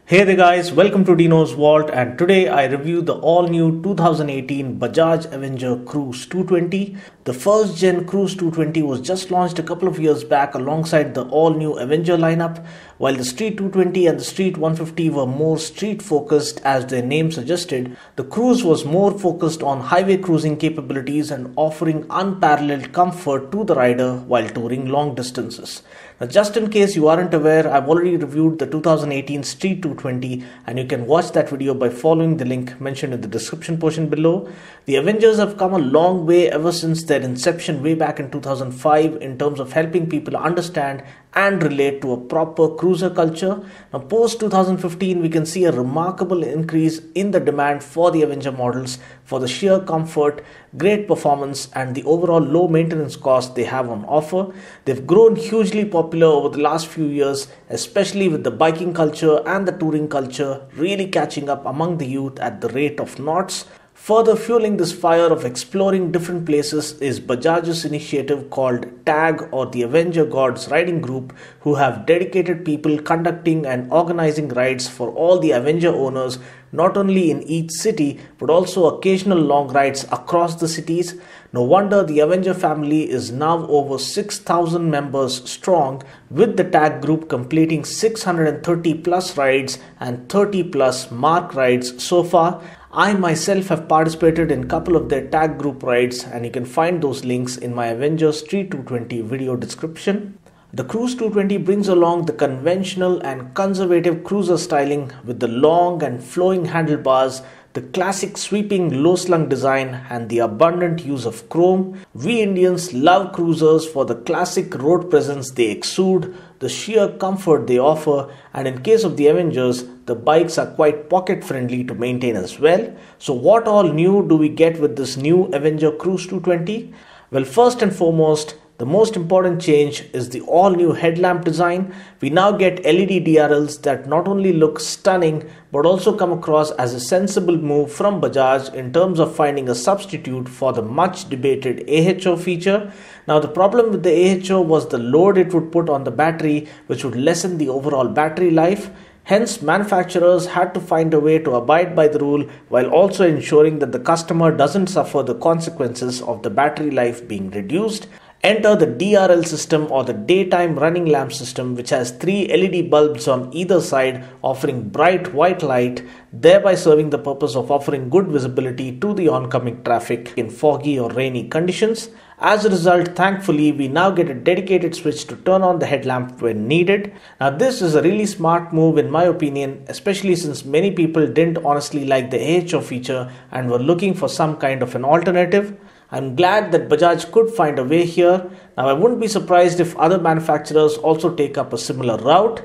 Hey there guys, welcome to Dinos Vault, and today I review the all-new 2018 Bajaj Avenger Cruise 220. The first gen Cruise 220 was just launched a couple of years back alongside the all-new Avenger lineup, while the Street 220 and the Street 150 were more street focused as their name suggested. The Cruise was more focused on highway cruising capabilities and offering unparalleled comfort to the rider while touring long distances. Now, just in case you aren't aware, I've already reviewed the 2018 Street 220 and you can watch that video by following the link mentioned in the description portion below. The Avengers have come a long way ever since their inception way back in 2005 in terms of helping people understand and relate to a proper cruiser culture. Now, post 2015, we can see a remarkable increase in the demand for the Avenger models for the sheer comfort, great performance, and the overall low maintenance cost they have on offer. They've grown hugely popular over the last few years, especially with the biking culture and the touring culture really catching up among the youth at the rate of knots. Further fueling this fire of exploring different places is Bajaj's initiative called TAG, or the Avenger Gods Riding Group, who have dedicated people conducting and organizing rides for all the Avenger owners, not only in each city but also occasional long rides across the cities. No wonder the Avenger family is now over 6,000 members strong, with the TAG group completing 630 plus rides and 30 plus mark rides so far. I myself have participated in a couple of their TAG group rides, and you can find those links in my Avenger Street 220 video description. The Cruise 220 brings along the conventional and conservative cruiser styling with the long and flowing handlebars, the classic sweeping low-slung design, and the abundant use of chrome. We Indians love cruisers for the classic road presence they exude, the sheer comfort they offer, and in case of the Avengers, the bikes are quite pocket friendly to maintain as well. So what all new do we get with this new Avenger Cruise 220? Well, first and foremost, the most important change is the all-new headlamp design. We now get LED DRLs that not only look stunning but also come across as a sensible move from Bajaj in terms of finding a substitute for the much debated AHO feature. Now, the problem with the AHO was the load it would put on the battery, which would lessen the overall battery life. Hence, manufacturers had to find a way to abide by the rule while also ensuring that the customer doesn't suffer the consequences of the battery life being reduced. Enter the DRL system, or the daytime running lamp system, which has 3 LED bulbs on either side offering bright white light, thereby serving the purpose of offering good visibility to the oncoming traffic in foggy or rainy conditions. As a result, thankfully, we now get a dedicated switch to turn on the headlamp when needed. Now, this is a really smart move in my opinion, especially since many people didn't honestly like the AHO feature and were looking for some kind of an alternative. I'm glad that Bajaj could find a way here. Now, I wouldn't be surprised if other manufacturers also take up a similar route.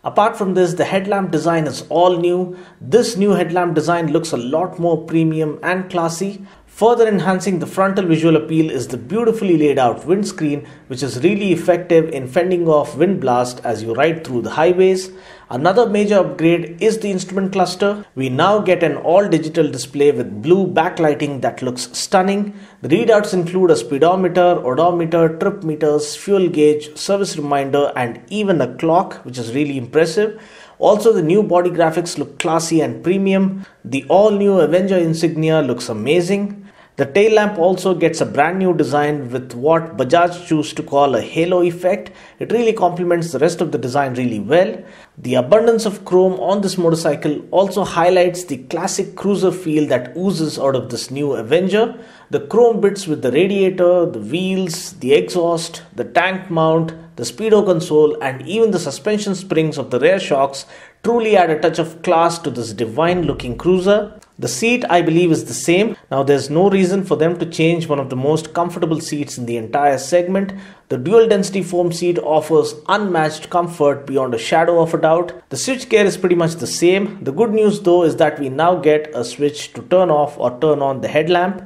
Apart from this, the headlamp design is all new. This new headlamp design looks a lot more premium and classy. Further enhancing the frontal visual appeal is the beautifully laid out windscreen, which is really effective in fending off wind blast as you ride through the highways. Another major upgrade is the instrument cluster. We now get an all-digital display with blue backlighting that looks stunning. The readouts include a speedometer, odometer, trip meters, fuel gauge, service reminder, and even a clock, which is really impressive. Also, the new body graphics look classy and premium. The all-new Avenger insignia looks amazing. The tail lamp also gets a brand new design with what Bajaj choose to call a halo effect. It really complements the rest of the design really well. The abundance of chrome on this motorcycle also highlights the classic cruiser feel that oozes out of this new Avenger. The chrome bits with the radiator, the wheels, the exhaust, the tank mount, the speedo console, and even the suspension springs of the rear shocks truly add a touch of class to this divine looking cruiser. The seat, I believe, is the same. Now, there's no reason for them to change one of the most comfortable seats in the entire segment. The dual density foam seat offers unmatched comfort beyond a shadow of a doubt. The switchgear is pretty much the same. The good news though is that we now get a switch to turn off or turn on the headlamp.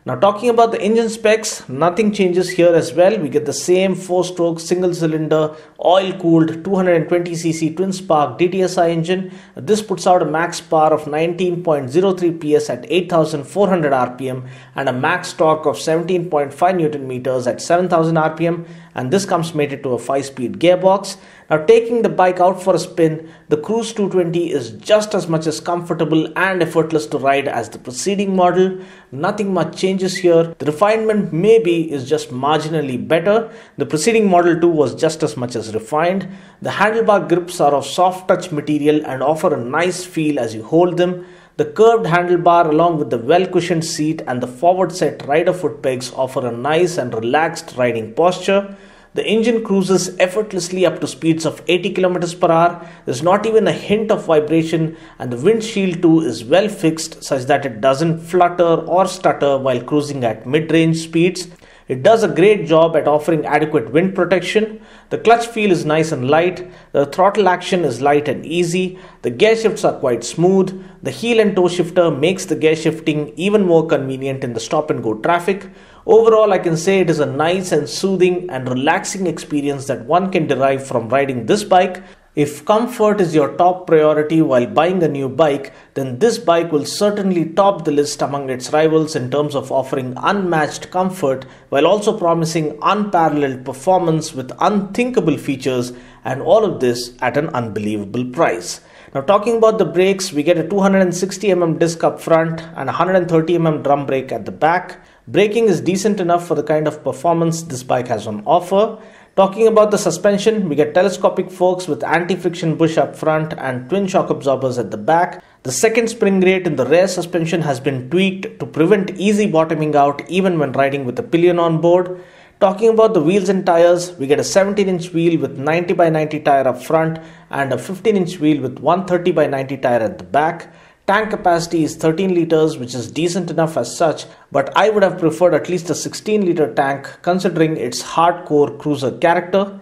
Now, talking about the engine specs, nothing changes here as well. We get the same 4-stroke single-cylinder, oil-cooled 220cc twin-spark DTSI engine. This puts out a max power of 19.03 PS at 8,400 RPM and a max torque of 17.5 Nm at 7,000 RPM. And this comes mated to a 5-speed gearbox. Now, taking the bike out for a spin, the Cruise 220 is just as much as comfortable and effortless to ride as the preceding model. Nothing much changes here. The refinement maybe is just marginally better. The preceding model too was just as much as refined. The handlebar grips are of soft touch material and offer a nice feel as you hold them. The curved handlebar along with the well-cushioned seat and the forward-set rider foot pegs offer a nice and relaxed riding posture. The engine cruises effortlessly up to speeds of 80 km per hour. There's not even a hint of vibration, and the windshield too is well fixed such that it doesn't flutter or stutter while cruising at mid-range speeds. It does a great job at offering adequate wind protection. The clutch feel is nice and light. The throttle action is light and easy. The gear shifts are quite smooth. The heel and toe shifter makes the gear shifting even more convenient in the stop and go traffic. Overall, I can say it is a nice and soothing and relaxing experience that one can derive from riding this bike. If comfort is your top priority while buying a new bike, then this bike will certainly top the list among its rivals in terms of offering unmatched comfort while also promising unparalleled performance with unthinkable features, and all of this at an unbelievable price. Now, talking about the brakes, we get a 260mm disc up front and 130mm drum brake at the back. Braking is decent enough for the kind of performance this bike has on offer. Talking about the suspension, we get telescopic forks with anti-friction bush up front and twin shock absorbers at the back. The second spring rate in the rear suspension has been tweaked to prevent easy bottoming out even when riding with a pillion on board. Talking about the wheels and tires, we get a 17-inch wheel with 90/90 tire up front and a 15-inch wheel with 130/90 tire at the back. Tank capacity is 13 liters, which is decent enough as such, but I would have preferred at least a 16-liter tank considering its hardcore cruiser character.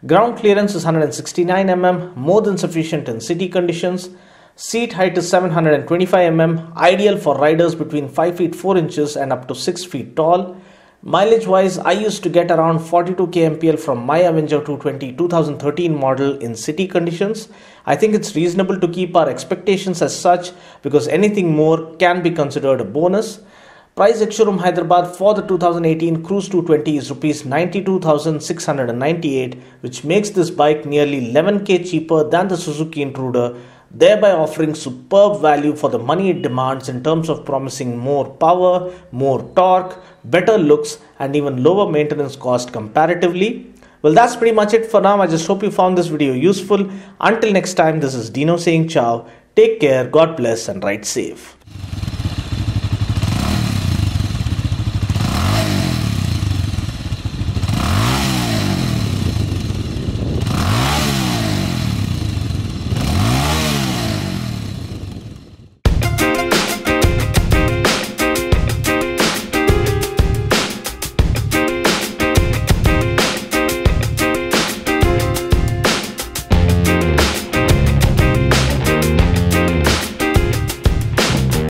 Ground clearance is 169 mm, more than sufficient in city conditions. Seat height is 725 mm, ideal for riders between 5 feet 4 inches and up to 6 feet tall. Mileage wise, I used to get around 42 kmpl from my Avenger 220 2013 model in city conditions. I think it's reasonable to keep our expectations as such because anything more can be considered a bonus. Price ex-showroom Hyderabad for the 2018 Cruise 220 is Rs 92,698, which makes this bike nearly 11k cheaper than the Suzuki Intruder, thereby offering superb value for the money it demands in terms of promising more power, more torque, better looks, and even lower maintenance cost comparatively. Well, that's pretty much it for now. I just hope you found this video useful. Until next time, this is Dino saying ciao. Take care, God bless, and ride safe.